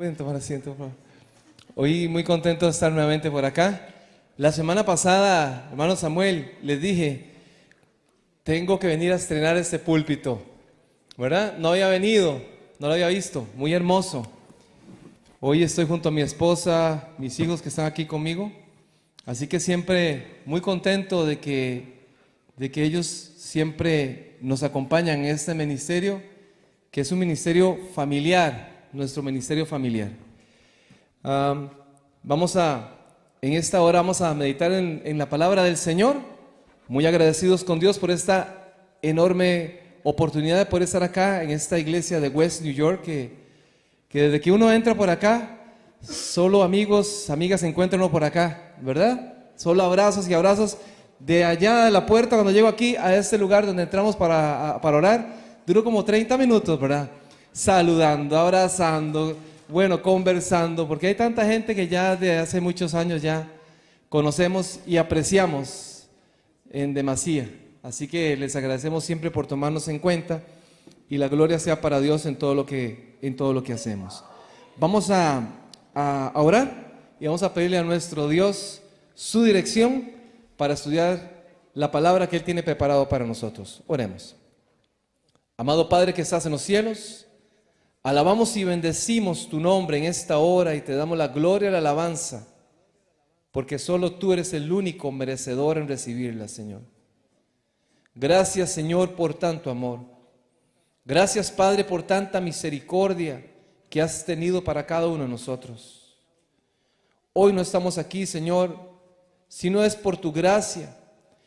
Pueden tomar asiento, por favor. Hoy muy contento de estar nuevamente por acá. La semana pasada, hermano Samuel, les dije, tengo que venir a estrenar este púlpito, ¿verdad? No había venido, no lo había visto, muy hermoso. Hoy estoy junto a mi esposa, mis hijos que están aquí conmigo, así que siempre muy contento de que ellos siempre nos acompañan en este ministerio, que es un ministerio familiar, nuestro ministerio familiar. En esta hora vamos a meditar en la palabra del Señor, muy agradecidos con Dios por esta enorme oportunidad de poder estar acá en esta iglesia de West New York, que desde que uno entra por acá, solo amigos, amigas se encuentran uno por acá, ¿verdad? Solo abrazos y abrazos. De allá de la puerta, cuando llego aquí a este lugar donde entramos para orar, duró como 30 minutos, ¿verdad? Saludando, abrazando, bueno, conversando, porque hay tanta gente que ya de hace muchos años ya conocemos y apreciamos en demasía. Así que les agradecemos siempre por tomarnos en cuenta y la gloria sea para Dios en todo lo que hacemos. Vamos a orar y vamos a pedirle a nuestro Dios su dirección para estudiar la palabra que Él tiene preparado para nosotros. Oremos. Amado Padre que estás en los cielos, alabamos y bendecimos tu nombre en esta hora y te damos la gloria y la alabanza, porque solo tú eres el único merecedor en recibirla, Señor. Gracias, Señor, por tanto amor. Gracias, Padre, por tanta misericordia que has tenido para cada uno de nosotros. Hoy no estamos aquí, Señor, si no es por tu gracia,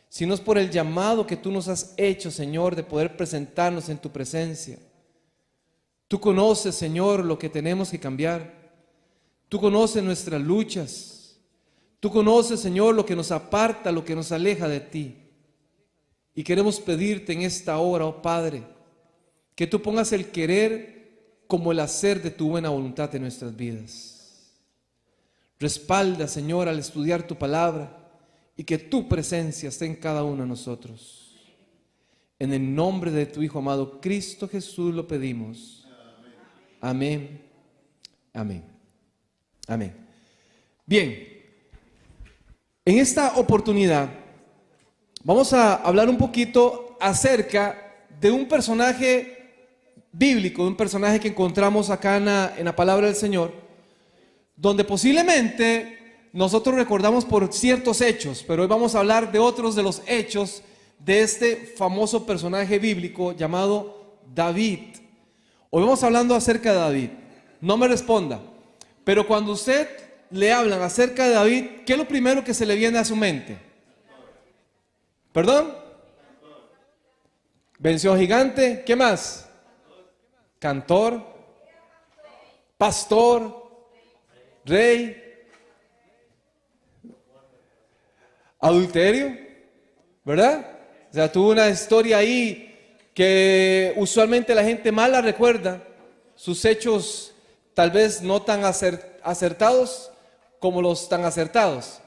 si no es por el llamado que tú nos has hecho, Señor, de poder presentarnos en tu presencia. Tú conoces, Señor, lo que tenemos que cambiar. Tú conoces nuestras luchas. Tú conoces, Señor, lo que nos aparta, lo que nos aleja de ti. Y queremos pedirte en esta hora, oh Padre, que tú pongas el querer como el hacer de tu buena voluntad en nuestras vidas. Respalda, Señor, al estudiar tu palabra, y que tu presencia esté en cada uno de nosotros. En el nombre de tu Hijo amado Cristo Jesús lo pedimos. Amén. Amén. Amén. Bien, en esta oportunidad vamos a hablar un poquito acerca de un personaje bíblico, de un personaje que encontramos acá en la palabra del Señor, donde posiblemente nosotros recordamos por ciertos hechos, pero hoy vamos a hablar de otros de los hechos de este famoso personaje bíblico llamado David. Hoy vamos hablando acerca de David. No me responda, pero cuando usted le hablan acerca de David, ¿qué es lo primero que se le viene a su mente? ¿Perdón? Venció a gigante. ¿Qué más? Cantor, pastor, rey. Adulterio, ¿verdad? O sea, tuvo una historia ahí que usualmente la gente mal la recuerda, sus hechos tal vez no tan acertados como los tan acertados.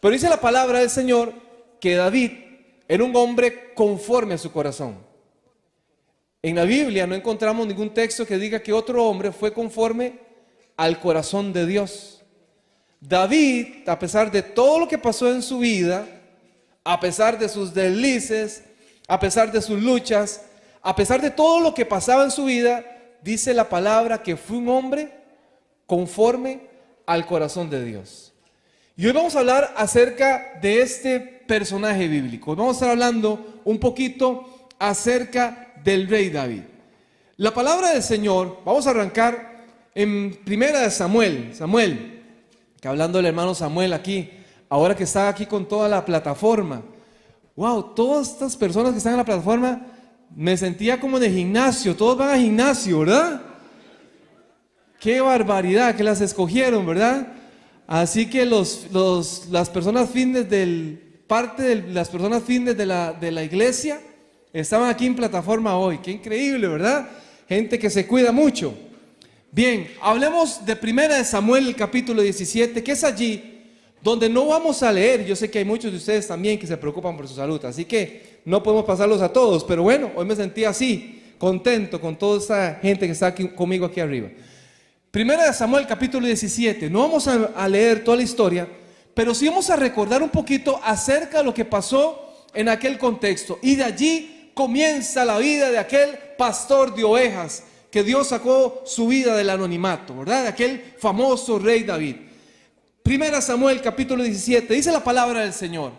Pero dice la palabra del Señor que David era un hombre conforme a su corazón. En la Biblia no encontramos ningún texto que diga que otro hombre fue conforme al corazón de Dios. David, a pesar de todo lo que pasó en su vida, a pesar de sus deslices, a pesar de sus luchas, a pesar de todo lo que pasaba en su vida, dice la palabra que fue un hombre conforme al corazón de Dios. Y hoy vamos a hablar acerca de este personaje bíblico. Hoy vamos a estar hablando un poquito acerca del rey David. La palabra del Señor, vamos a arrancar en primera de Samuel, que hablando del hermano Samuel aquí, ahora que está aquí con toda la plataforma. Wow, todas estas personas que están en la plataforma, me sentía como en el gimnasio, todos van al gimnasio, ¿verdad? Qué barbaridad que las escogieron, ¿verdad? Así que las personas fitness las personas fitness de la iglesia estaban aquí en plataforma hoy. Qué increíble, ¿verdad? Gente que se cuida mucho. Bien, hablemos de primera de Samuel, el capítulo 17, que es allí donde no vamos a leer. Yo sé que hay muchos de ustedes también que se preocupan por su salud, así que no podemos pasarlos a todos, pero bueno, hoy me sentí así, contento con toda esa gente que está aquí, conmigo aquí arriba. Primera de Samuel capítulo 17. No vamos a leer toda la historia, pero sí vamos a recordar un poquito acerca de lo que pasó en aquel contexto. Y de allí comienza la vida de aquel pastor de ovejas que Dios sacó su vida del anonimato, ¿verdad? De aquel famoso rey David. Primera Samuel capítulo 17. Dice la palabra del Señor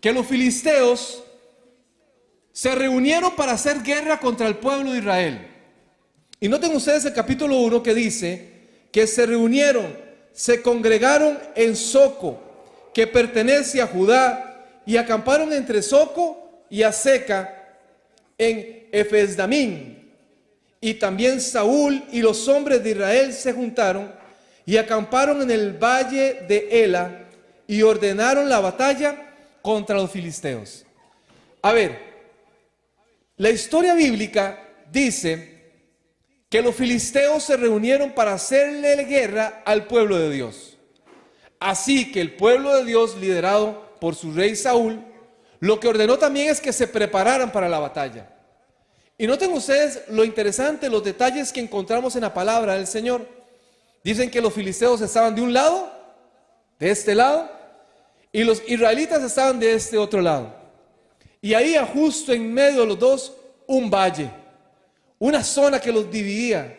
que los filisteos se reunieron para hacer guerra contra el pueblo de Israel. Y noten ustedes el capítulo 1 que dice que se reunieron, se congregaron en Soco, que pertenece a Judá, y acamparon entre Soco y Azeca en Efesdamín. Y también Saúl y los hombres de Israel se juntaron y acamparon en el valle de Ela y ordenaron la batalla contra los filisteos. A ver, la historia bíblica dice que los filisteos se reunieron para hacerle guerra al pueblo de Dios. Así que el pueblo de Dios, liderado por su rey Saúl, lo que ordenó también es que se prepararan para la batalla. Y noten ustedes lo interesante, los detalles que encontramos en la palabra del Señor. Dicen que los filisteos estaban de un lado, de este lado, y los israelitas estaban de este otro lado. Y ahí, justo en medio de los dos, un valle. Una zona que los dividía.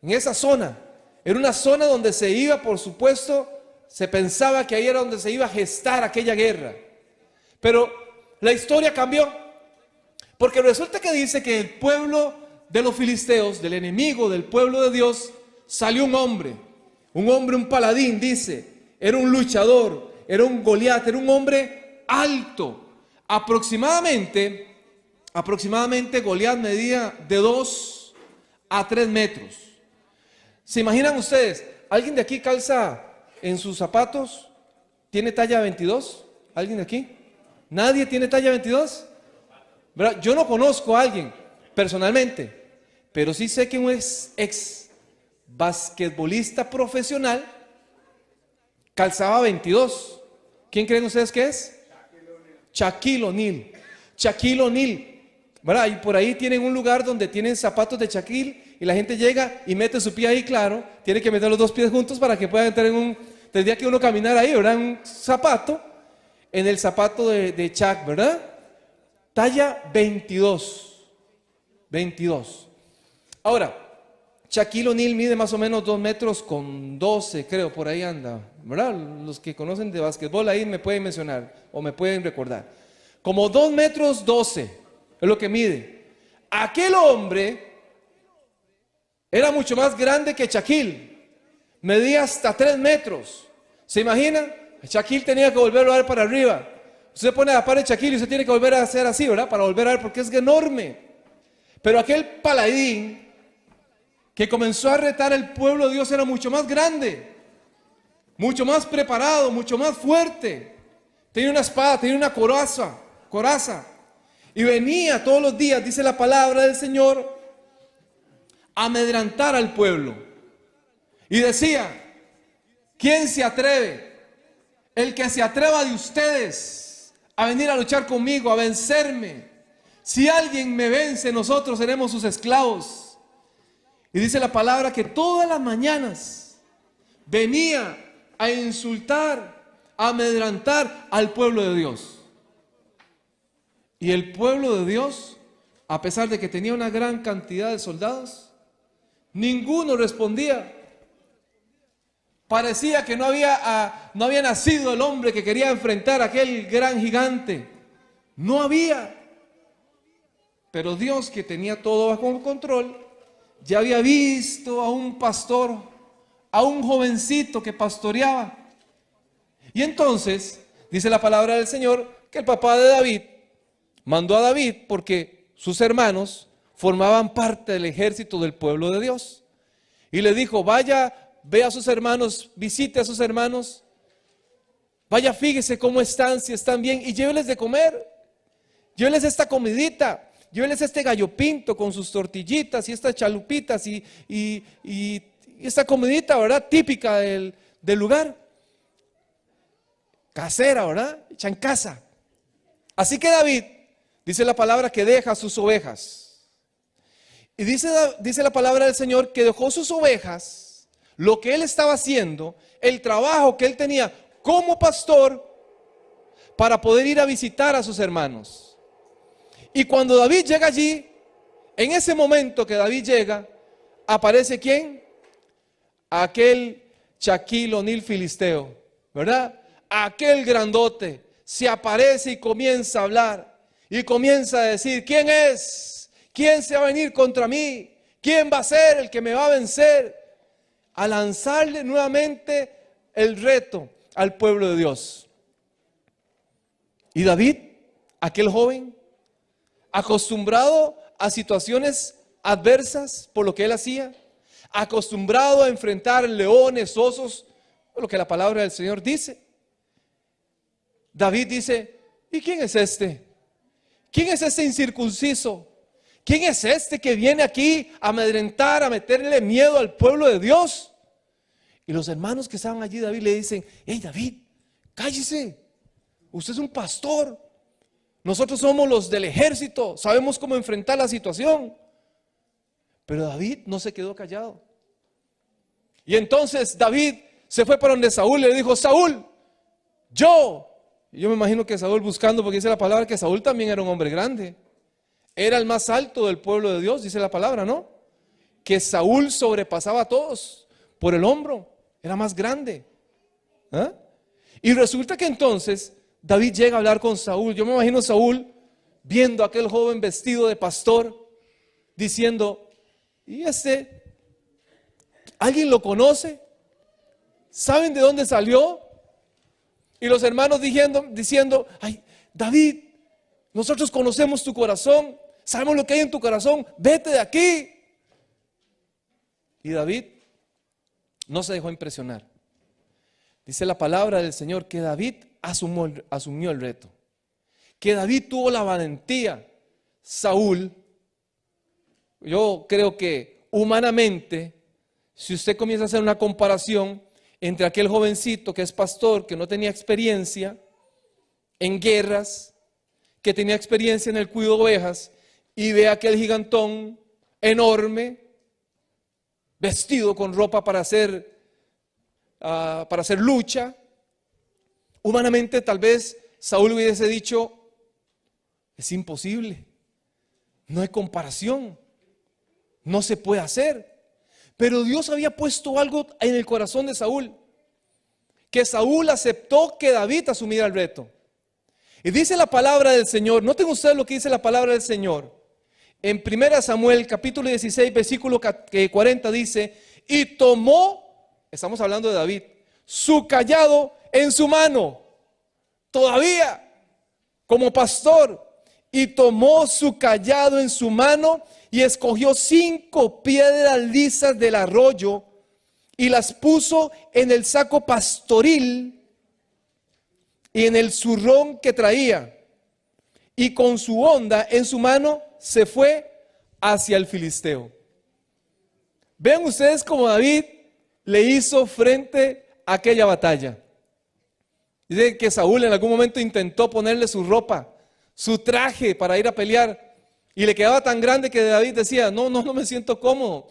En esa zona, era una zona donde se iba, por supuesto, se pensaba que ahí era donde se iba a gestar aquella guerra. Pero la historia cambió, porque resulta que dice que el pueblo de los filisteos, del enemigo del pueblo de Dios, salió un hombre, un paladín, dice, era un luchador, era un Goliat, era un hombre alto. Aproximadamente Goliat medía de 2 a 3 metros. ¿Se imaginan ustedes? ¿Alguien de aquí calza en sus zapatos? ¿Tiene talla 22? ¿Alguien de aquí? ¿Nadie tiene talla 22? ¿Verdad? Yo no conozco a alguien personalmente, pero sí sé que un ex basquetbolista profesional calzaba 22. ¿Quién creen ustedes que es? Shaquille O'Neal. Shaquille O'Neal, ¿verdad? Y por ahí tienen un lugar donde tienen zapatos de Shaquille y la gente llega y mete su pie ahí, claro. Tiene que meter los 2 pies juntos para que pueda entrar tendría que uno caminar ahí, ¿verdad? En el zapato de Shaq, ¿verdad? Talla 22. Ahora, Shaquille O'Neal mide más o menos 2 metros con 12, creo, por ahí anda, ¿verdad? Los que conocen de básquetbol ahí me pueden mencionar o me pueden recordar. Como 2 metros 12 es lo que mide. Aquel hombre era mucho más grande que Shaquille. Medía hasta 3 metros. ¿Se imagina? Shaquille tenía que volverlo a dar para arriba. Usted se pone a la par de Shaquille y usted tiene que volver a hacer así, ¿verdad? Para volver a ver, porque es enorme. Pero aquel paladín que comenzó a retar al pueblo de Dios era mucho más grande, mucho más preparado, mucho más fuerte. Tenía una espada, tenía una coraza. Y venía todos los días, dice la palabra del Señor, a amedrentar al pueblo. Y decía: ¿quién se atreve? El que se atreva de ustedes a venir a luchar conmigo, a vencerme. Si alguien me vence, nosotros seremos sus esclavos. Y dice la palabra que todas las mañanas venía a insultar, a amedrentar al pueblo de Dios. Y el pueblo de Dios, a pesar de que tenía una gran cantidad de soldados, ninguno respondía. Parecía que no había nacido el hombre que quería enfrentar a aquel gran gigante. No había. Pero Dios, que tenía todo bajo control, ya había visto a un pastor, a un jovencito que pastoreaba. Y entonces, dice la palabra del Señor, que el papá de David mandó a David porque sus hermanos formaban parte del ejército del pueblo de Dios. Y le dijo: vaya, ve a sus hermanos, visite a sus hermanos, vaya, fíjese cómo están, si están bien, y lléveles de comer, lléveles esta comidita. Lléveles este gallo pinto con sus tortillitas y estas chalupitas y esta comidita, ¿verdad? Típica del lugar. Casera, ¿verdad? Hecha en casa. Así que David, dice la palabra, que deja sus ovejas. Y dice la palabra del Señor que dejó sus ovejas lo que él estaba haciendo, el trabajo que él tenía como pastor para poder ir a visitar a sus hermanos. Y cuando David llega allí, en ese momento que David llega, aparece ¿quién? Aquel Shaquille O'Neal filisteo, ¿verdad? Aquel grandote se aparece y comienza a hablar y comienza a decir: ¿quién es? ¿Quién se va a venir contra mí? ¿Quién va a ser el que me va a vencer? A lanzarle nuevamente el reto al pueblo de Dios. Y David, aquel joven, acostumbrado a situaciones adversas por lo que él hacía, acostumbrado a enfrentar leones, osos, por lo que la palabra del Señor dice. David dice: ¿y quién es este? ¿Quién es este incircunciso? ¿Quién es este que viene aquí a amedrentar, a meterle miedo al pueblo de Dios? Y los hermanos que estaban allí, David le dicen: hey David, cállese, usted es un pastor, nosotros somos los del ejército, sabemos cómo enfrentar la situación. Pero David no se quedó callado. Y entonces David se fue para donde Saúl y le dijo: Saúl, yo me imagino que Saúl, buscando, porque dice la palabra que Saúl también era un hombre grande, era el más alto del pueblo de Dios, dice la palabra, ¿no? Que Saúl sobrepasaba a todos por el hombro, era más grande. ¿Ah? Y resulta que entonces David llega a hablar con Saúl. Yo me imagino Saúl viendo a aquel joven vestido de pastor, diciendo: ¿y este? ¿Alguien lo conoce? ¿Saben de dónde salió? Y los hermanos diciendo: ay, David, nosotros conocemos tu corazón, sabemos lo que hay en tu corazón, vete de aquí. Y David no se dejó impresionar. Dice la palabra del Señor que David asumió el reto, que David tuvo la valentía. Saúl, yo creo que humanamente, si usted comienza a hacer una comparación entre aquel jovencito que es pastor, que no tenía experiencia en guerras, que tenía experiencia en el cuidado de ovejas, y ve a aquel gigantón enorme, vestido con ropa para hacer lucha, humanamente tal vez Saúl hubiese dicho: es imposible, no hay comparación, no se puede hacer. Pero Dios había puesto algo en el corazón de Saúl, que Saúl aceptó que David asumiera el reto. Y dice la palabra del Señor, noten ustedes lo que dice la palabra del Señor. En 1 Samuel capítulo 16 versículo 40 dice: y tomó, estamos hablando de David, su cayado en su mano, todavía como pastor, y tomó su cayado en su mano y escogió 5 piedras lisas del arroyo y las puso en el saco pastoril y en el zurrón que traía, y con su honda en su mano se fue hacia el filisteo. Vean ustedes cómo David le hizo frente a aquella batalla. Dice que Saúl en algún momento intentó ponerle su ropa, su traje para ir a pelear, y le quedaba tan grande que David decía: no me siento cómodo,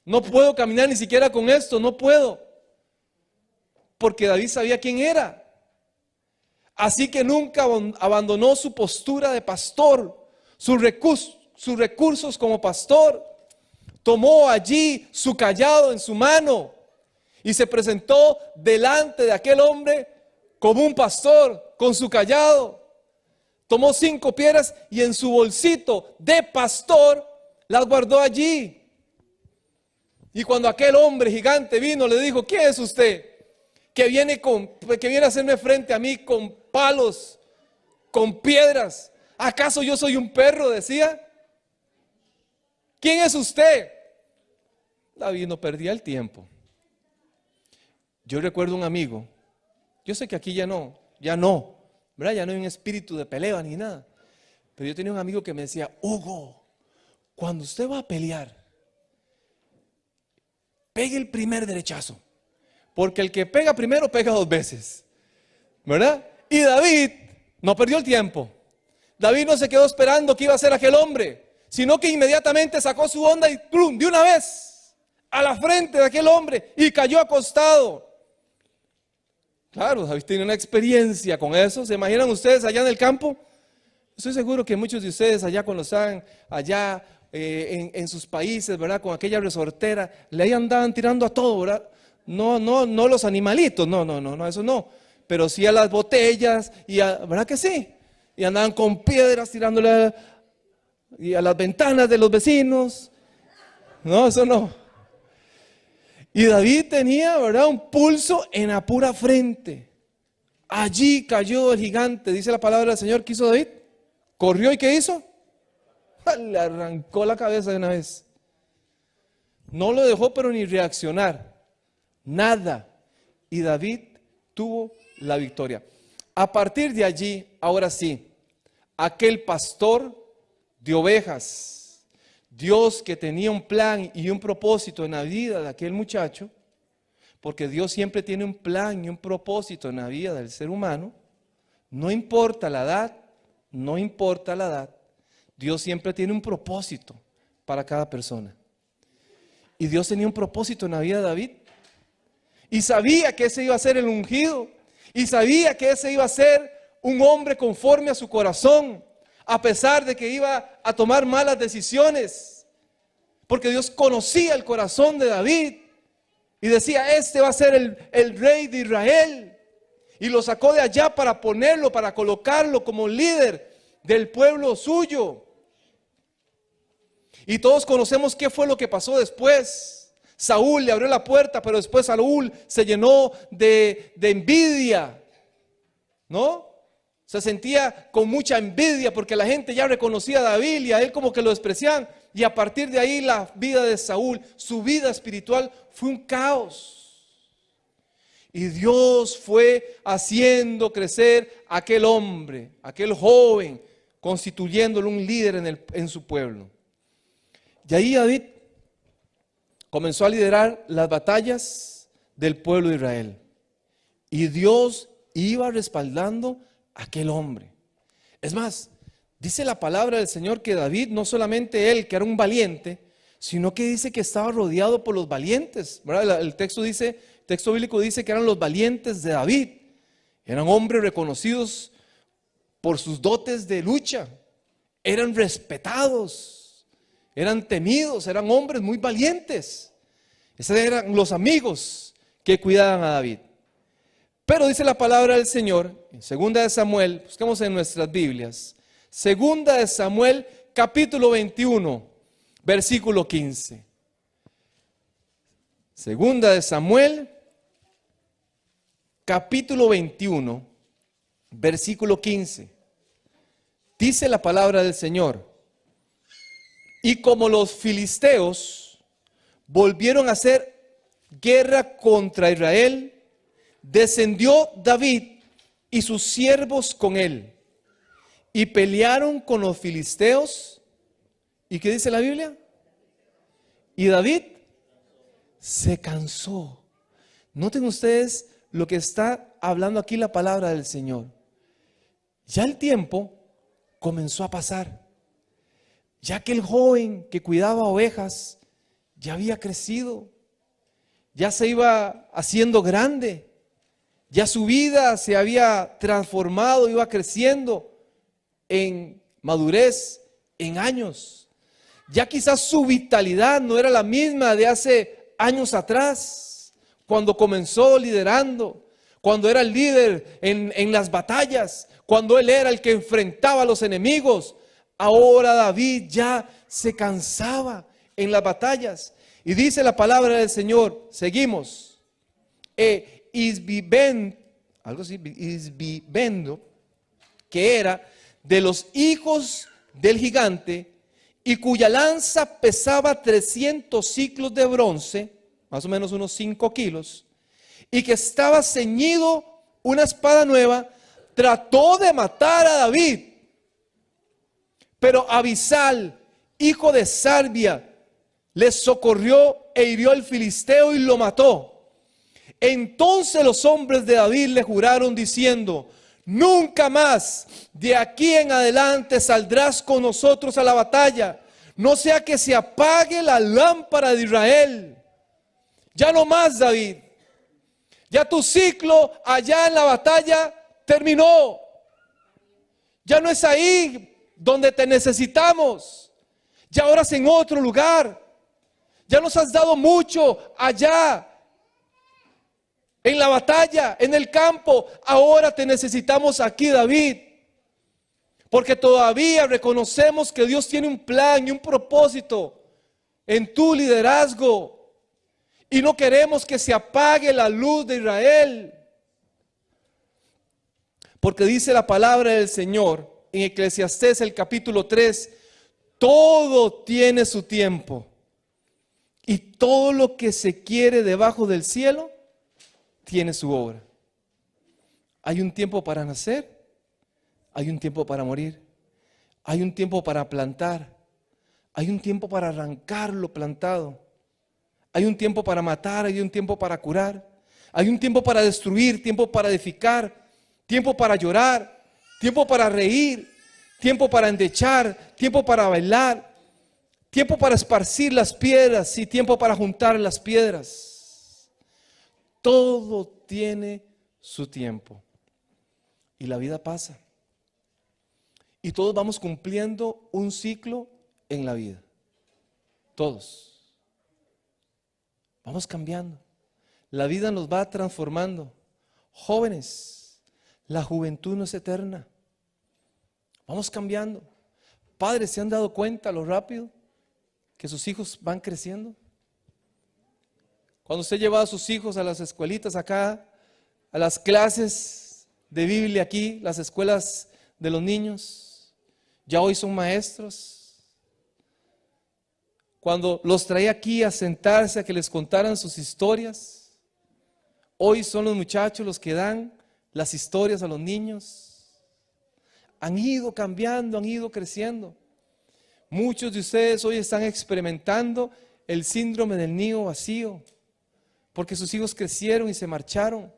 no puedo caminar ni siquiera con esto, no puedo. Porque David sabía quién era. Así que nunca abandonó su postura de pastor, sus recursos como pastor. Tomó allí su cayado en su mano y se presentó delante de aquel hombre como un pastor con su cayado. Tomó 5 piedras y en su bolsito de pastor las guardó allí. Y cuando aquel hombre gigante vino, le dijo: ¿quién es usted? Que viene a hacerme frente a mí con palos, con piedras. ¿Acaso yo soy un perro?, decía. ¿Quién es usted? David no perdía el tiempo. Yo recuerdo un amigo, yo sé que aquí ya no, ¿verdad? Ya no hay un espíritu de pelea ni nada. Pero yo tenía un amigo que me decía: Hugo, cuando usted va a pelear, pegue el primer derechazo, porque el que pega primero pega 2 veces, ¿verdad? Y David no perdió el tiempo. David no se quedó esperando qué iba a hacer aquel hombre, sino que inmediatamente sacó su onda y ¡plum!, de una vez a la frente de aquel hombre y cayó acostado. Claro, David tiene una experiencia con eso. ¿Se imaginan ustedes allá en el campo? Estoy seguro que muchos de ustedes allá cuando estaban allá en sus países, ¿verdad? Con aquella resortera, le andaban tirando a todo, ¿verdad? No los animalitos, no, eso no. Pero sí a las botellas, ¿verdad que sí? Y andaban con piedras tirándole y a las ventanas de los vecinos. No, eso no. Y David tenía, ¿verdad?, un pulso en la pura frente. Allí cayó el gigante, dice la palabra del Señor. ¿Qué hizo David? Corrió, ¿y qué hizo? Le arrancó la cabeza de una vez. No lo dejó pero ni reaccionar. Nada. Y David tuvo la victoria. A partir de allí, ahora sí, aquel pastor de ovejas, Dios que tenía un plan y un propósito en la vida de aquel muchacho, porque Dios siempre tiene un plan y un propósito en la vida del ser humano, no importa la edad, no importa la edad, Dios siempre tiene un propósito para cada persona. Y Dios tenía un propósito en la vida de David. Y sabía que ese iba a ser el ungido. Y sabía que ese iba a ser un hombre conforme a su corazón, a pesar de que iba a tomar malas decisiones. Porque Dios conocía el corazón de David. Y decía, este va a ser el rey de Israel. Y lo sacó de allá para ponerlo, para colocarlo como líder del pueblo suyo. Y todos conocemos qué fue lo que pasó después. Saúl le abrió la puerta, pero después Saúl se llenó de envidia, ¿no? Se sentía con mucha envidia porque la gente ya reconocía a David y a él como que lo despreciaban. Y a partir de ahí la vida de Saúl, su vida espiritual fue un caos. Y Dios fue haciendo crecer a aquel hombre, aquel joven, constituyéndolo un líder en su pueblo. Y ahí David comenzó a liderar las batallas del pueblo de Israel. Y Dios iba respaldando a aquel hombre. Es más, dice la palabra del Señor que David, no solamente él, que era un valiente, sino que dice que estaba rodeado por los valientes, ¿verdad? El texto bíblico dice que eran los valientes de David. Eran hombres reconocidos por sus dotes de lucha. Eran respetados, eran temidos, eran hombres muy valientes. Esos eran los amigos que cuidaban a David. Pero dice la palabra del Señor, en 2 de Samuel, buscamos en nuestras Biblias, 2 de Samuel, capítulo 21, versículo 15. 2 de Samuel, capítulo 21, versículo 15. Dice la palabra del Señor: y como los filisteos volvieron a hacer guerra contra Israel, descendió David y sus siervos con él, y pelearon con los filisteos. ¿Y qué dice la Biblia? Y David se cansó. Noten ustedes lo que está hablando aquí la palabra del Señor. Ya el tiempo comenzó a pasar. Ya que el joven que cuidaba ovejas ya había crecido, ya se iba haciendo grande, ya su vida se había transformado, iba creciendo en madurez, en años. Ya quizás su vitalidad no era la misma de hace años atrás, cuando comenzó liderando, cuando era el líder en las batallas, cuando él era el que enfrentaba a los enemigos. Ahora David ya se cansaba en las batallas. Y dice la palabra del Señor, seguimos, Isbibendo, que era de los hijos del gigante, y cuya lanza pesaba 300 siclos de bronce, más o menos unos 5 kilos, y que estaba ceñido una espada nueva, trató de matar a David. Pero Abisal, hijo de Sarbia, le socorrió e hirió al filisteo y lo mató. Entonces los hombres de David le juraron diciendo: nunca más de aquí en adelante saldrás con nosotros a la batalla, no sea que se apague la lámpara de Israel. Ya no más, David. Ya tu ciclo allá en la batalla terminó. Ya no es ahí donde te necesitamos. Ya ahora es en otro lugar. Ya nos has dado mucho allá en la batalla, en el campo. Ahora te necesitamos aquí, David. Porque todavía reconocemos que Dios tiene un plan y un propósito en tu liderazgo. Y no queremos que se apague la luz de Israel. Porque dice la palabra del Señor en Eclesiastés el capítulo 3, todo tiene su tiempo. Y todo lo que se quiere debajo del cielo tiene su obra. Hay un tiempo para nacer, hay un tiempo para morir, hay un tiempo para plantar, hay un tiempo para arrancar lo plantado, hay un tiempo para matar, hay un tiempo para curar, hay un tiempo para destruir, tiempo para edificar, tiempo para llorar, tiempo para reír, tiempo para endechar, tiempo para bailar, tiempo para esparcir las piedras y tiempo para juntar las piedras. Todo tiene su tiempo. Y la vida pasa. Y todos vamos cumpliendo un ciclo en la vida. Todos. Vamos cambiando. La vida nos va transformando. Jóvenes, la juventud no es eterna. Vamos cambiando. Padres, ¿se han dado cuenta lo rápido que sus hijos van creciendo? Cuando usted lleva a sus hijos a las escuelitas acá, a las clases de Biblia aquí, las escuelas de los niños, ya hoy son maestros. Cuando los traía aquí a sentarse a que les contaran sus historias, hoy son los muchachos los que dan las historias a los niños. Han ido cambiando, han ido creciendo. Muchos de ustedes hoy están experimentando el síndrome del nido vacío, porque sus hijos crecieron y se marcharon.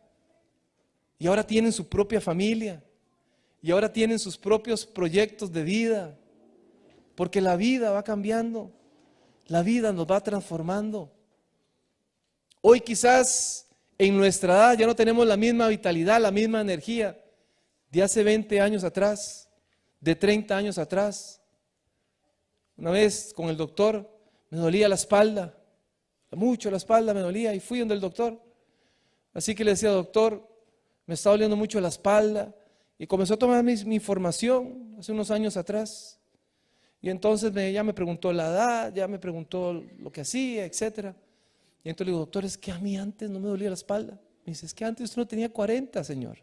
Y ahora tienen su propia familia. Y ahora tienen sus propios proyectos de vida. Porque la vida va cambiando. La vida nos va transformando. Hoy quizás en nuestra edad ya no tenemos la misma vitalidad, la misma energía de hace 20 años atrás, de 30 años atrás. Una vez con el doctor me dolía la espalda, mucho la espalda me dolía y fui donde el doctor. Así que le decía, doctor, me está doliendo mucho la espalda. Y comenzó a tomar mi información hace unos años atrás. Y entonces ya me preguntó la edad, ya me preguntó lo que hacía, etc. Y entonces le digo, doctor, es que a mí antes no me dolía la espalda. Me dice, es que antes usted no tenía 40, señor.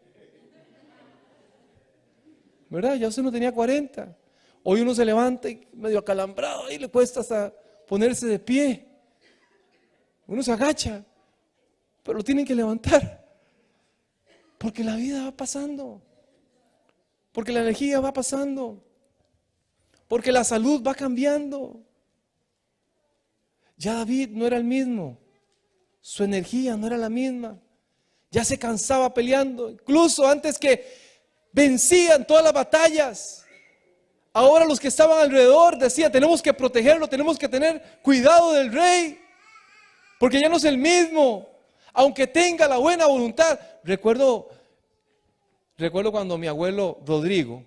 ¿Verdad? Ya usted no tenía 40. Hoy uno se levanta y medio acalambrado y le cuesta hasta ponerse de pie. Uno se agacha, pero lo tienen que levantar. Porque la vida va pasando. Porque la energía va pasando. Porque la salud va cambiando. Ya David no era el mismo. Su energía no era la misma. Ya se cansaba peleando. Incluso antes que vencían todas las batallas, ahora los que estaban alrededor decían, tenemos que protegerlo, tenemos que tener cuidado del rey, porque ya no es el mismo, aunque tenga la buena voluntad. Recuerdo cuando mi abuelo Rodrigo,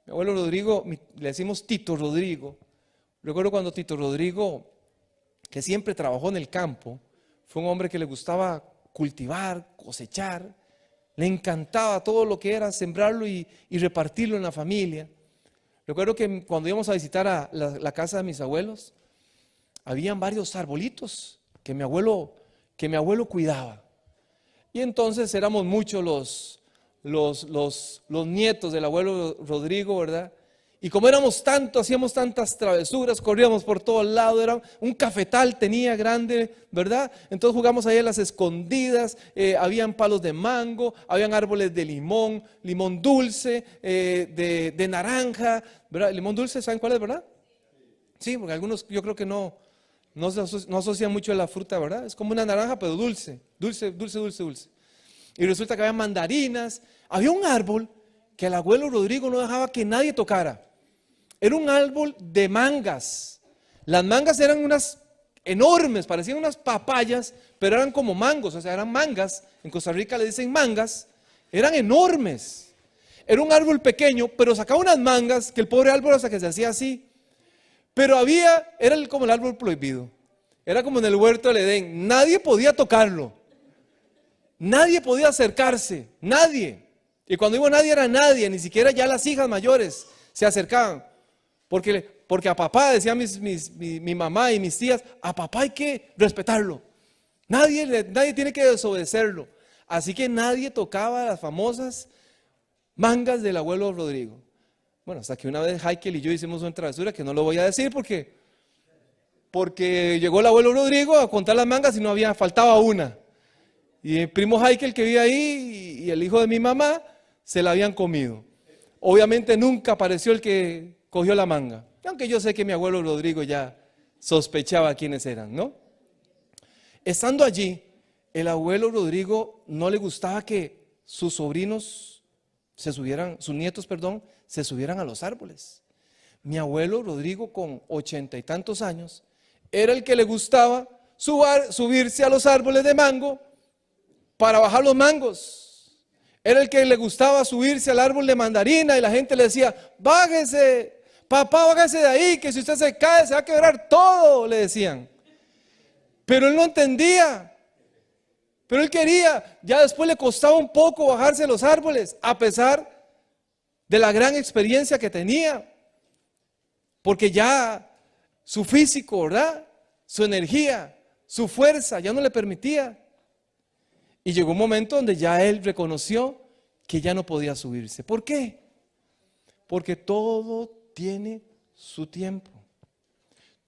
le decimos Tito Rodrigo. Recuerdo cuando Tito Rodrigo, que siempre trabajó en el campo, fue un hombre que le gustaba cultivar, cosechar, le encantaba todo lo que era sembrarlo y repartirlo en la familia. Recuerdo que cuando íbamos a visitar a la casa de mis abuelos, habían varios arbolitos que mi abuelo cuidaba. Y entonces éramos muchos los nietos del abuelo Rodrigo, ¿verdad? Y como éramos tanto, hacíamos tantas travesuras, corríamos por todos lados, era un cafetal tenía grande, ¿verdad? Entonces jugamos ahí a las escondidas, habían palos de mango, habían árboles de limón dulce, de naranja, ¿verdad? Limón dulce, ¿saben cuál es, verdad? Sí, porque algunos yo creo que no asocian mucho a la fruta, ¿verdad? Es como una naranja, pero dulce. Y resulta que había mandarinas, había un árbol que el abuelo Rodrigo no dejaba que nadie tocara. Era un árbol de mangas. Las mangas eran unas enormes, parecían unas papayas, pero eran como mangos, o sea, eran mangas. En Costa Rica le dicen mangas, eran enormes. Era un árbol pequeño, pero sacaba unas mangas que el pobre árbol hasta que se hacía así. Pero era como el árbol prohibido. Era como en el huerto del Edén. Nadie podía tocarlo. Nadie podía acercarse. Nadie. Y cuando digo nadie, era nadie. Ni siquiera ya las hijas mayores se acercaban. Porque a papá, decía mi mamá y mis tías, a papá hay que respetarlo. Nadie tiene que desobedecerlo. Así que nadie tocaba las famosas mangas del abuelo Rodrigo. Bueno, hasta que una vez Heikel y yo hicimos una travesura que no lo voy a decir porque llegó el abuelo Rodrigo a contar las mangas y faltaba una. Y el primo Heikel que vive ahí y el hijo de mi mamá se la habían comido. Obviamente nunca apareció el que cogió la manga. Aunque yo sé que mi abuelo Rodrigo ya sospechaba quiénes eran, ¿no? Estando allí, el abuelo Rodrigo no le gustaba que sus nietos, se subieran a los árboles. Mi abuelo Rodrigo, con 80 y tantos años, era el que le gustaba subirse a los árboles de mango para bajar los mangos. Era el que le gustaba subirse al árbol de mandarina y la gente le decía, bájese, papá, bájese de ahí, que si usted se cae se va a quebrar todo, le decían. Pero él no entendía. Pero él quería, ya después le costaba un poco bajarse de los árboles, a pesar de la gran experiencia que tenía, porque ya su físico, ¿verdad? Su energía, su fuerza ya no le permitía. Y llegó un momento donde ya él reconoció que ya no podía subirse. ¿Por qué? Porque todo tiene su tiempo.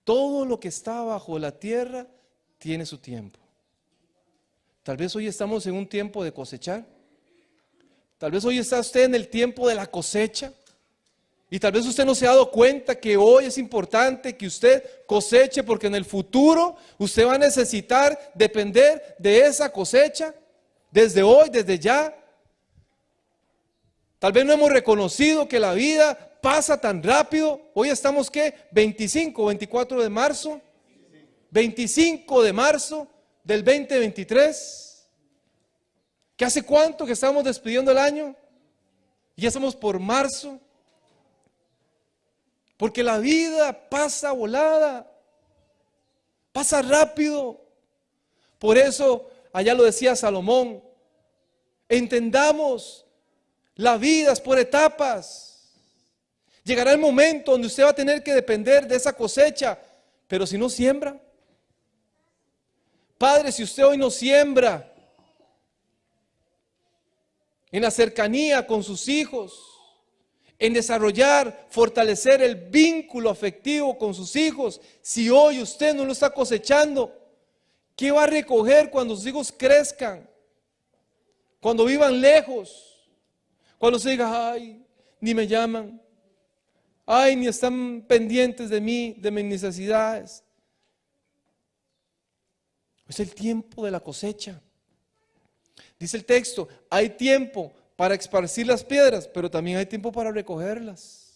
Todo lo que está bajo la tierra tiene su tiempo. Tal vez hoy estamos en un tiempo de cosechar. Tal vez hoy está usted en el tiempo de la cosecha. Y tal vez usted no se ha dado cuenta que hoy es importante que usted coseche, porque en el futuro usted va a necesitar depender de esa cosecha. Desde hoy, desde ya. Tal vez no hemos reconocido que la vida pasa tan rápido. Hoy estamos, ¿qué? 24 de marzo. 25 de marzo del 2023. ¿Que hace cuánto que estamos despidiendo el año? Ya estamos por marzo. Porque la vida pasa volada, pasa rápido. Por eso, allá lo decía Salomón, entendamos, la vida es por etapas. Llegará el momento donde usted va a tener que depender de esa cosecha, pero si no siembra. Padre, si usted hoy no siembra en la cercanía con sus hijos, en desarrollar, fortalecer el vínculo afectivo con sus hijos, si hoy usted no lo está cosechando, ¿qué va a recoger cuando sus hijos crezcan? Cuando vivan lejos, cuando se diga, ay, ni me llaman, ay, ni están pendientes de mí, de mis necesidades. Es el tiempo de la cosecha. Dice el texto, hay tiempo para esparcir las piedras, pero también hay tiempo para recogerlas.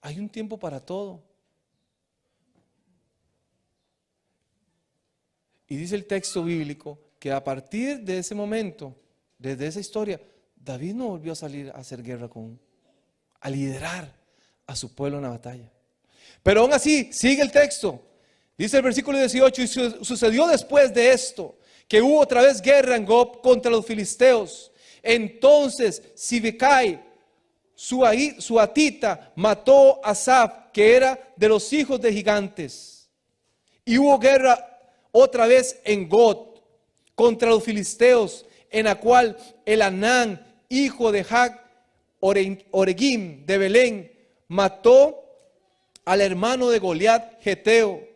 Hay un tiempo para todo. Y dice el texto bíblico que a partir de ese momento, desde esa historia, David no volvió a salir a hacer guerra a liderar a su pueblo en la batalla. Pero aún así, sigue el texto. Dice el versículo 18, y sucedió después de esto, que hubo otra vez guerra en Gob contra los filisteos. Entonces Sibecai, su atita, mató a Asaf, que era de los hijos de gigantes. Y hubo guerra otra vez en God contra los filisteos, en la cual el Anán, hijo de Jag Oregim de Belén, mató al hermano de Goliat, Geteo,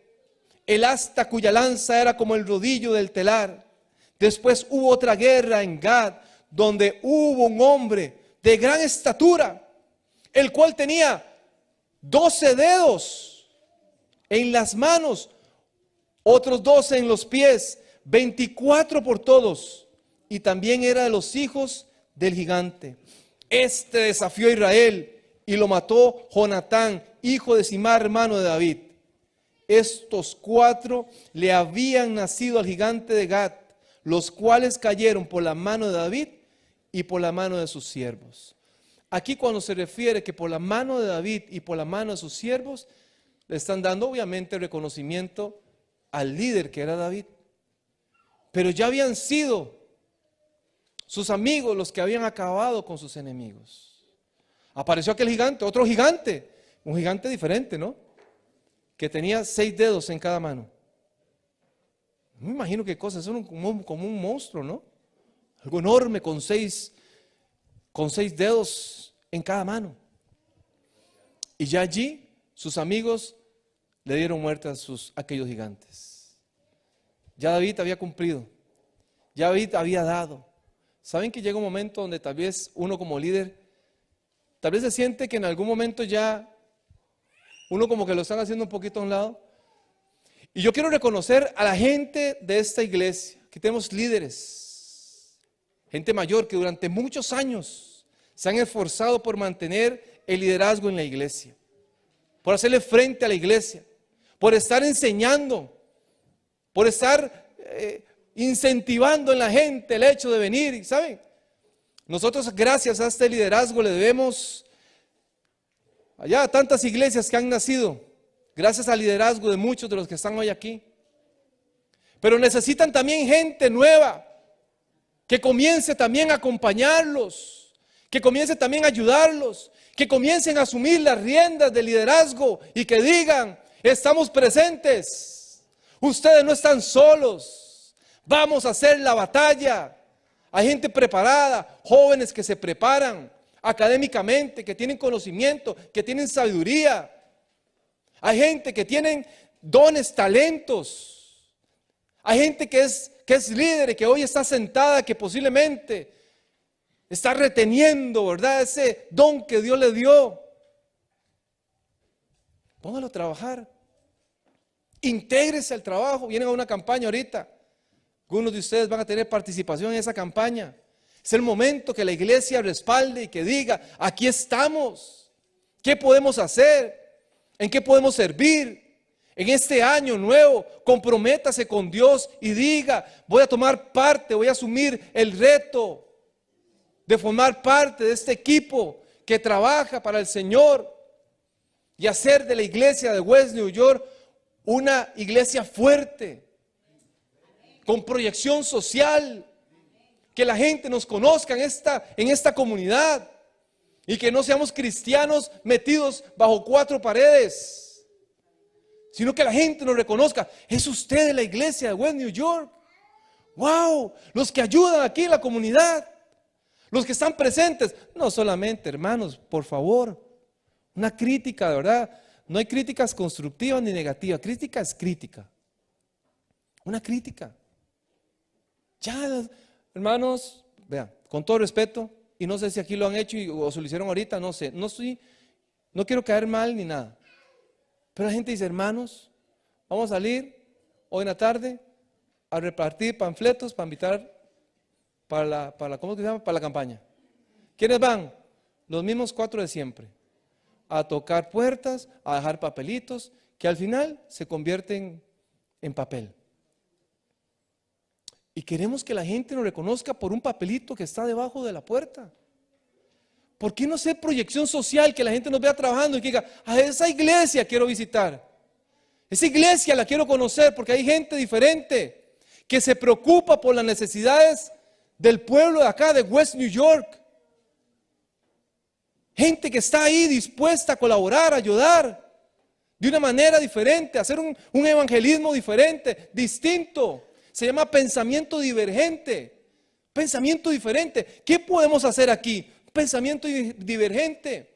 el asta cuya lanza era como el rodillo del telar. Después hubo otra guerra en Gad, donde hubo un hombre de gran estatura, el cual tenía 12 dedos en las manos, otros 12 en los pies, 24 por todos, y también era de los hijos del gigante. Este desafió a Israel y lo mató Jonatán, hijo de Simar, hermano de David. estos 4 le habían nacido al gigante de Gat, los cuales cayeron por la mano de David y por la mano de sus siervos. Aquí cuando se refiere que por la mano de David y por la mano de sus siervos, le están dando obviamente reconocimiento al líder que era David. Pero ya habían sido sus amigos los que habían acabado con sus enemigos. Apareció aquel gigante, otro gigante, un gigante diferente, ¿no? Que tenía 6 dedos en cada mano. No me imagino qué cosa, es como un monstruo, ¿no? Algo enorme con 6 dedos en cada mano. Y ya allí sus amigos le dieron muerte a aquellos gigantes. Ya David había cumplido, ya David había dado. ¿Saben que llega un momento donde tal vez uno como líder, tal vez se siente que en algún momento ya uno como que lo están haciendo un poquito a un lado? Y yo quiero reconocer a la gente de esta iglesia, que tenemos líderes, gente mayor que durante muchos años se han esforzado por mantener el liderazgo en la iglesia, por hacerle frente a la iglesia, por estar enseñando, por estar incentivando en la gente el hecho de venir. Y ¿saben? Nosotros gracias a este liderazgo le debemos allá a tantas iglesias que han nacido, gracias al liderazgo de muchos de los que están hoy aquí. Pero necesitan también gente nueva, que comience también a acompañarlos, que comience también a ayudarlos, que comiencen a asumir las riendas del liderazgo y que digan: estamos presentes, ustedes no están solos, vamos a hacer la batalla. Hay gente preparada, jóvenes que se preparan académicamente, que tienen conocimiento, que tienen sabiduría. Hay gente que tienen dones, talentos. Hay gente que es líder y que hoy está sentada, que posiblemente está reteniendo, ¿verdad?, ese don que Dios le dio. Póngalo a trabajar. Intégrese al trabajo. Vienen a una campaña ahorita. Algunos de ustedes van a tener participación en esa campaña. Es el momento que la iglesia respalde y que diga: aquí estamos. ¿Qué podemos hacer? ¿En qué podemos servir? En este año nuevo, comprométase con Dios y diga: voy a tomar parte, voy a asumir el reto de formar parte de este equipo que trabaja para el Señor y hacer de la iglesia de West New York una iglesia fuerte, con proyección social, que la gente nos conozca en esta comunidad y que no seamos cristianos metidos bajo 4 paredes, sino que la gente nos reconozca: es usted de la iglesia de West New York. Wow, los que ayudan aquí en la comunidad, los que están presentes. No solamente, hermanos, por favor, una crítica, de verdad, no hay críticas constructivas ni negativas. Crítica es crítica, una crítica. Ya, hermanos, vean, con todo respeto, y no sé si aquí lo han hecho o se lo hicieron ahorita, no sé, no quiero caer mal ni nada, pero la gente dice: hermanos, vamos a salir hoy en la tarde a repartir panfletos para invitar ¿cómo se llama?, para la campaña. ¿Quiénes van? Los mismos 4 de siempre, a tocar puertas, a dejar papelitos que al final se convierten en papel. Y queremos que la gente nos reconozca por un papelito que está debajo de la puerta. ¿Por qué no hacer proyección social, que la gente nos vea trabajando y que diga: a esa iglesia quiero visitar, esa iglesia la quiero conocer, porque hay gente diferente que se preocupa por las necesidades del pueblo de acá, de West New York? Gente que está ahí dispuesta a colaborar, a ayudar de una manera diferente, a hacer un evangelismo diferente, distinto. Se llama pensamiento divergente. Pensamiento diferente. ¿Qué podemos hacer aquí? Pensamiento divergente.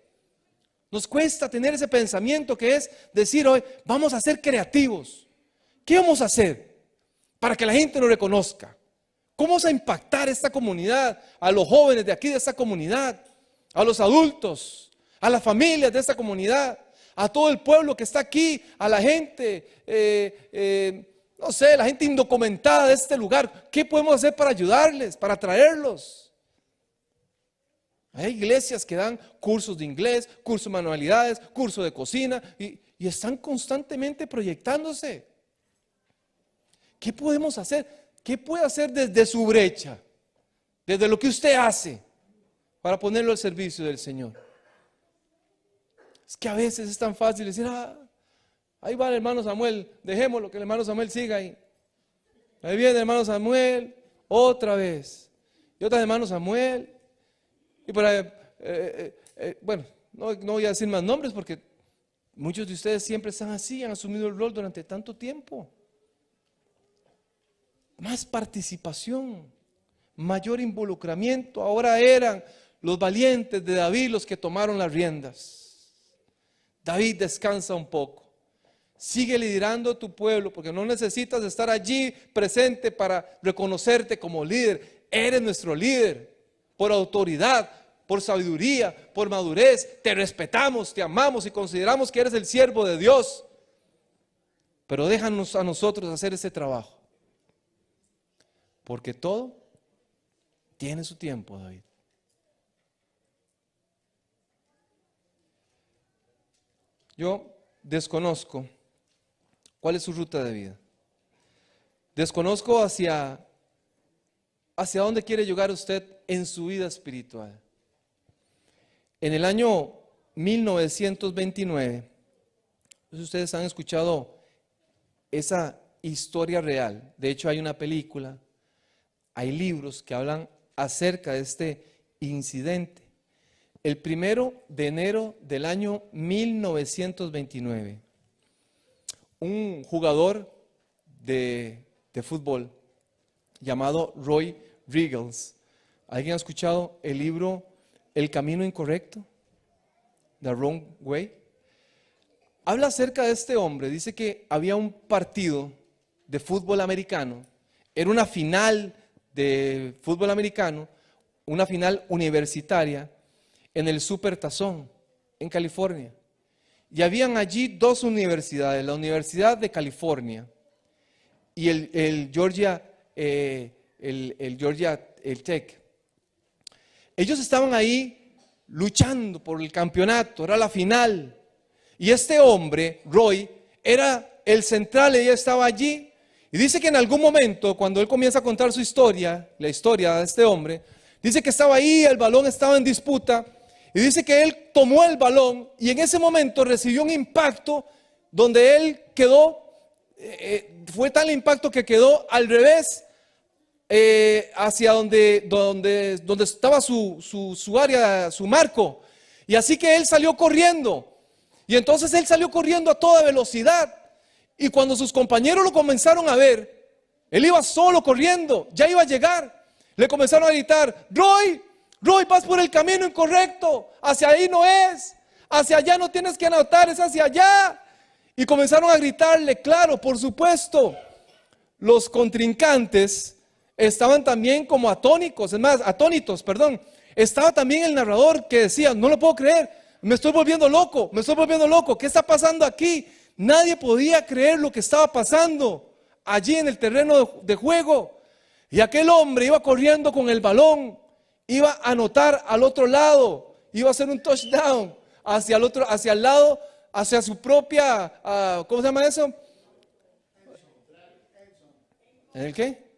Nos cuesta tener ese pensamiento, que es decir: hoy vamos a ser creativos. ¿Qué vamos a hacer para que la gente nos reconozca? ¿Cómo vamos a impactar esta comunidad? A los jóvenes de aquí, de esta comunidad, a los adultos, a las familias de esta comunidad, a todo el pueblo que está aquí, a la gente, no sé, la gente indocumentada de este lugar. ¿Qué podemos hacer para ayudarles, para traerlos? Hay iglesias que dan cursos de inglés, cursos de manualidades, cursos de cocina, y y están constantemente proyectándose. ¿Qué podemos hacer? ¿Qué puede hacer desde su brecha? Desde lo que usted hace para ponerlo al servicio del Señor. Es que a veces es tan fácil decir, ahí va el hermano Samuel, dejémoslo que el hermano Samuel siga ahí. Ahí viene el hermano Samuel, otra vez. Y otra vez hermano Samuel. Y por ahí, bueno, no voy a decir más nombres porque muchos de ustedes siempre están así, han asumido el rol durante tanto tiempo. Más participación, mayor involucramiento. Ahora eran los valientes de David los que tomaron las riendas. David, descansa un poco. Sigue liderando tu pueblo porque no necesitas estar allí presente para reconocerte como líder. Eres nuestro líder por autoridad, por sabiduría, por madurez. Te respetamos, te amamos y consideramos que eres el siervo de Dios. Pero déjanos a nosotros hacer ese trabajo. Porque todo tiene su tiempo, David. Yo desconozco cuál es su ruta de vida. Desconozco hacia dónde quiere llegar usted en su vida espiritual. En el año 1929, ustedes han escuchado esa historia real. De hecho, hay una película, hay libros que hablan acerca de este incidente. El 1 de enero del año 1929, un jugador de fútbol llamado Roy Riggles. ¿Alguien ha escuchado el libro El Camino Incorrecto? The Wrong Way. Habla acerca de este hombre. Dice que había un partido de fútbol americano. Era una final de fútbol americano, una final universitaria en el Supertazón, en California. Y habían allí dos universidades, la Universidad de California y el Georgia Tech. Ellos estaban ahí luchando por el campeonato, era la final. Y este hombre, Roy, era el central, ella estaba allí. Y dice que en algún momento, cuando él comienza a contar su historia, la historia de este hombre, dice que estaba ahí, el balón estaba en disputa. Y dice que él tomó el balón y en ese momento recibió un impacto donde él quedó, fue tal impacto que quedó al revés, hacia donde estaba su área, su marco. Y así que él salió corriendo. Y entonces él salió corriendo a toda velocidad. Y cuando sus compañeros lo comenzaron a ver, él iba solo corriendo, ya iba a llegar. Le comenzaron a gritar, Roy, vas por el camino incorrecto, hacia ahí no es, hacia allá no tienes que anotar, es hacia allá. Y comenzaron a gritarle, claro, por supuesto. Los contrincantes estaban también como atónitos. Estaba también el narrador que decía, no lo puedo creer, me estoy volviendo loco, ¿qué está pasando aquí? Nadie podía creer lo que estaba pasando allí en el terreno de juego. Y aquel hombre iba corriendo con el balón, iba a anotar al otro lado, iba a hacer un touchdown hacia el lado, hacia su propia, ¿cómo se llama eso? ¿En el qué?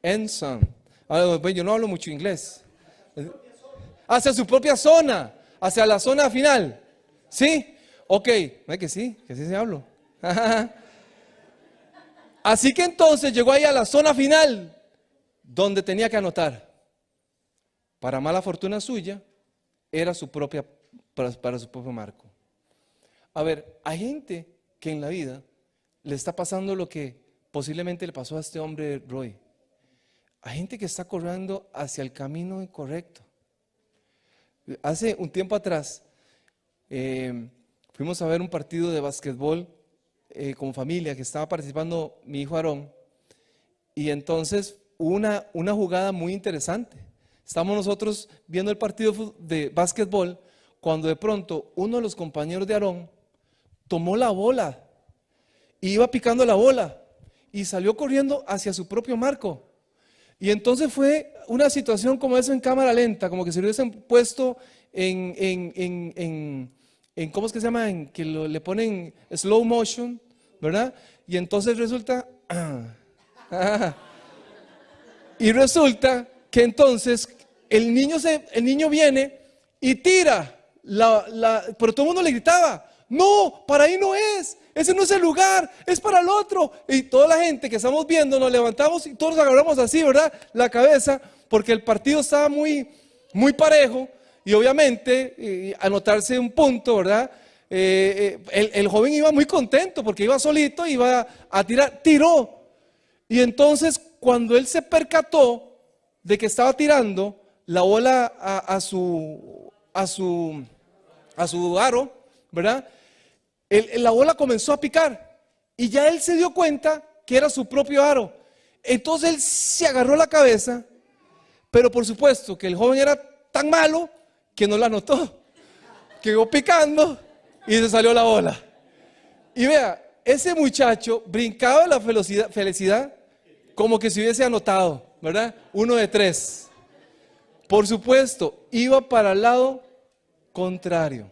End zone. Yo no hablo mucho inglés. Hacia su propia zona, hacia la zona final. ¿Sí? Ok, que sí se hablo. Así que entonces llegó ahí a la zona final, donde tenía que anotar. Para mala fortuna suya, era para su propio marco. A ver, hay gente que en la vida le está pasando lo que posiblemente le pasó a este hombre Roy. Hay gente que está corriendo hacia el camino incorrecto. Hace un tiempo atrás, fuimos a ver un partido de básquetbol con familia que estaba participando mi hijo Aarón. Y entonces hubo una jugada muy interesante. Estamos nosotros viendo el partido de básquetbol cuando de pronto uno de los compañeros de Aarón tomó la bola, iba picando la bola y salió corriendo hacia su propio marco. Y entonces fue una situación como eso en cámara lenta, como que se lo hubiesen puesto en ¿cómo es que se llama? En que le ponen slow motion, ¿verdad? Y entonces resulta, y resulta que entonces el niño viene y tira, pero todo el mundo le gritaba, no, para ahí no es, ese no es el lugar, es para el otro. Y toda la gente que estamos viendo nos levantamos y todos nos agarramos así, ¿verdad? La cabeza, porque el partido estaba muy, muy parejo y obviamente anotarse un punto, ¿verdad? El joven iba muy contento porque iba solito, iba a tirar, tiró. Y entonces cuando él se percató de que estaba tirando la bola a su aro, ¿verdad? La bola comenzó a picar y ya él se dio cuenta que era su propio aro. Entonces él se agarró la cabeza, pero por supuesto que el joven era tan malo que no la notó, quedó picando y se salió la bola. Y vea, ese muchacho brincaba de la felicidad como que se hubiese anotado, ¿verdad? 1 de 3. Por supuesto, iba para el lado contrario.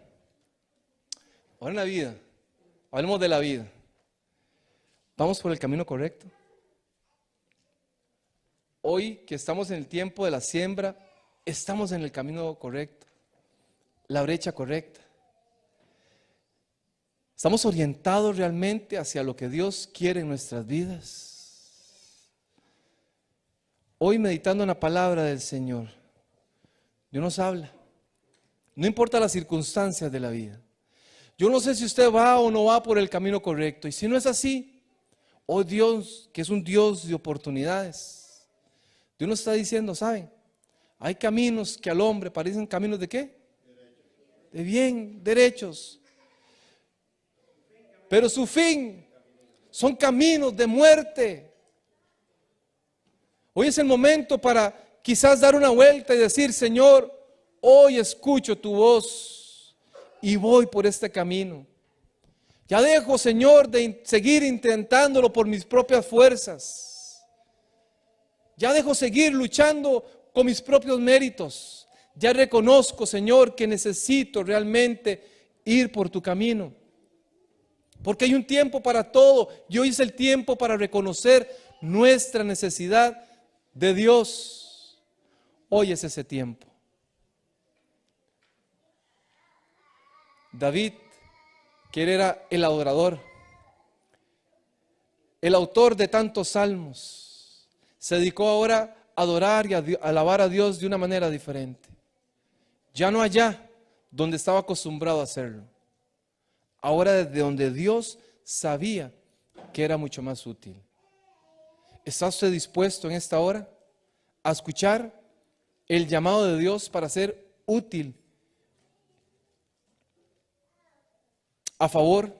Ahora en la vida, hablemos de la vida. ¿Vamos por el camino correcto? Hoy que estamos en el tiempo de la siembra, estamos en el camino correcto, la brecha correcta. ¿Estamos orientados realmente hacia lo que Dios quiere en nuestras vidas? Hoy meditando en la palabra del Señor, Dios nos habla. No importa las circunstancias de la vida. Yo no sé si usted va o no va por el camino correcto. Y si no es así, oh Dios, que es un Dios de oportunidades. Dios nos está diciendo, ¿saben? Hay caminos que al hombre parecen caminos de ¿qué? De bien, derechos. Pero su fin son caminos de muerte. Hoy es el momento para quizás dar una vuelta y decir, Señor, hoy escucho tu voz y voy por este camino. Ya dejo, Señor, de seguir intentándolo por mis propias fuerzas. Ya dejo seguir luchando con mis propios méritos. Ya reconozco, Señor, que necesito realmente ir por tu camino. Porque hay un tiempo para todo y hoy es el tiempo para reconocer nuestra necesidad de Dios. Hoy es ese tiempo. David, que él era el adorador, el autor de tantos salmos, se dedicó ahora a adorar y a alabar a Dios de una manera diferente. Ya no allá donde estaba acostumbrado a hacerlo. Ahora desde donde Dios sabía que era mucho más útil. ¿Está usted dispuesto en esta hora a escuchar el llamado de Dios para ser útil a favor?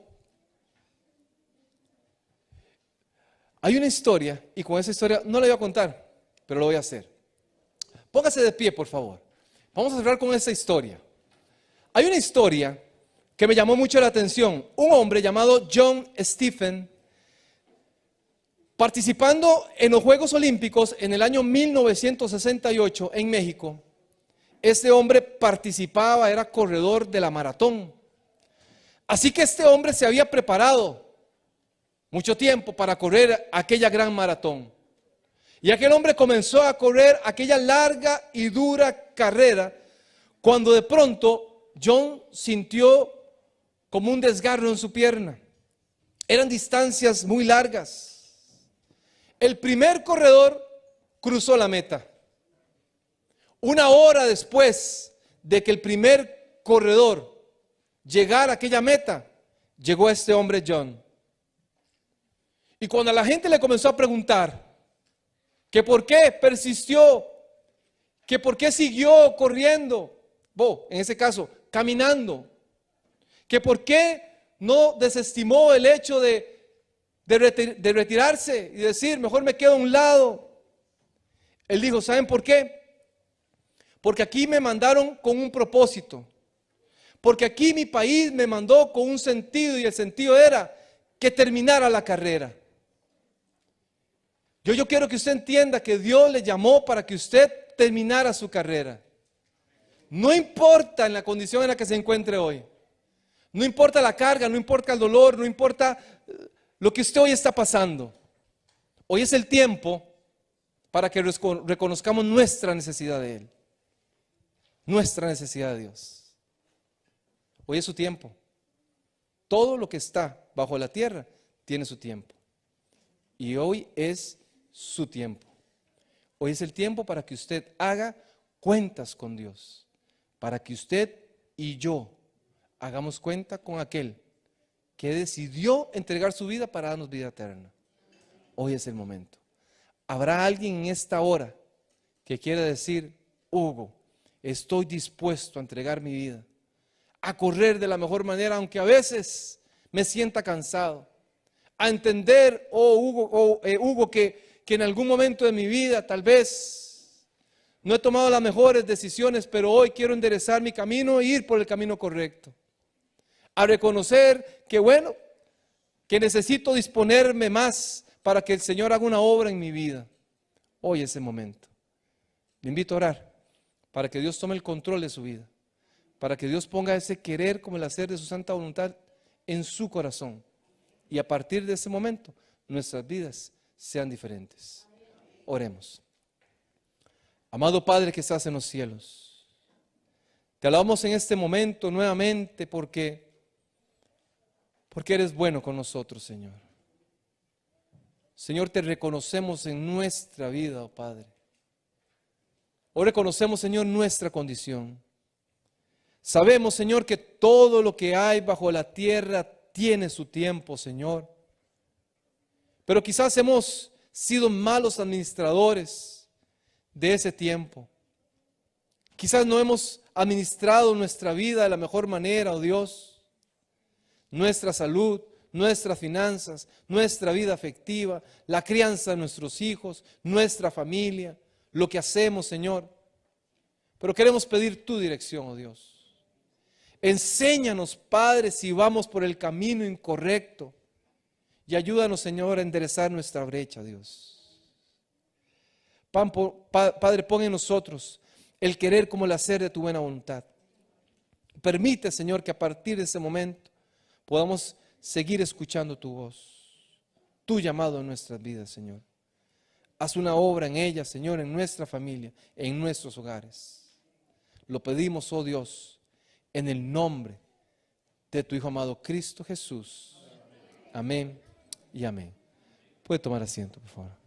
Hay una historia, y con esa historia no la voy a contar, pero lo voy a hacer. Póngase de pie, por favor. Vamos a cerrar con esta historia. Hay una historia que me llamó mucho la atención. Un hombre llamado John Stephen, participando en los Juegos Olímpicos en el año 1968 en México. Este hombre participaba, era corredor de la maratón. Así que este hombre se había preparado mucho tiempo para correr aquella gran maratón. Y aquel hombre comenzó a correr aquella larga y dura carrera cuando de pronto John sintió como un desgarro en su pierna. Eran distancias muy largas. El primer corredor cruzó la meta. Una hora después de que el primer corredor llegara a aquella meta, llegó este hombre John. Y cuando a la gente le comenzó a preguntar que por qué persistió, que por qué siguió corriendo, en ese caso, caminando, que por qué no desestimó el hecho de retirarse y decir, mejor me quedo a un lado. Él dijo, ¿saben por qué? Porque aquí me mandaron con un propósito. Porque aquí mi país me mandó con un sentido y el sentido era que terminara la carrera. Yo quiero que usted entienda que Dios le llamó para que usted terminara su carrera. No importa en la condición en la que se encuentre hoy. No importa la carga, no importa el dolor, no importa lo que usted hoy está pasando. Hoy es el tiempo para que reconozcamos nuestra necesidad de Él. Nuestra necesidad de Dios. Hoy es su tiempo. Todo lo que está bajo la tierra tiene su tiempo. Y hoy es su tiempo. Hoy es el tiempo para que usted haga cuentas con Dios. Para que usted y yo hagamos cuenta con aquel que decidió entregar su vida para darnos vida eterna. Hoy es el momento. ¿Habrá alguien en esta hora que quiera decir: Hugo, estoy dispuesto a entregar mi vida, a correr de la mejor manera, aunque a veces me sienta cansado, a entender, Hugo, que en algún momento de mi vida tal vez no he tomado las mejores decisiones, pero hoy quiero enderezar mi camino e ir por el camino correcto? A reconocer que bueno, que necesito disponerme más para que el Señor haga una obra en mi vida. Hoy es el momento. Le invito a orar para que Dios tome el control de su vida, para que Dios ponga ese querer como el hacer de su santa voluntad en su corazón, y a partir de ese momento nuestras vidas sean diferentes. Oremos. Amado Padre que estás en los cielos, te alabamos en este momento nuevamente porque eres bueno con nosotros, Señor. Señor, te reconocemos en nuestra vida, oh Padre. Hoy reconocemos, Señor, nuestra condición. Sabemos, Señor, que todo lo que hay bajo la tierra tiene su tiempo, Señor. Pero quizás hemos sido malos administradores de ese tiempo. Quizás no hemos administrado nuestra vida de la mejor manera, oh Dios. Nuestra salud, nuestras finanzas, nuestra vida afectiva, la crianza de nuestros hijos, nuestra familia, lo que hacemos, Señor. Pero queremos pedir tu dirección, oh Dios. Enséñanos, Padre, si vamos por el camino incorrecto, y ayúdanos, Señor, a enderezar nuestra brecha, Dios. Padre, pon en nosotros el querer como el hacer de tu buena voluntad. Permite, Señor, que a partir de ese momento podamos seguir escuchando tu voz, tu llamado en nuestras vidas, Señor. Haz una obra en ellas, Señor, en nuestra familia, en nuestros hogares. Lo pedimos, oh Dios, en el nombre de tu Hijo amado Cristo Jesús. Amén y amén. Puede tomar asiento, por favor.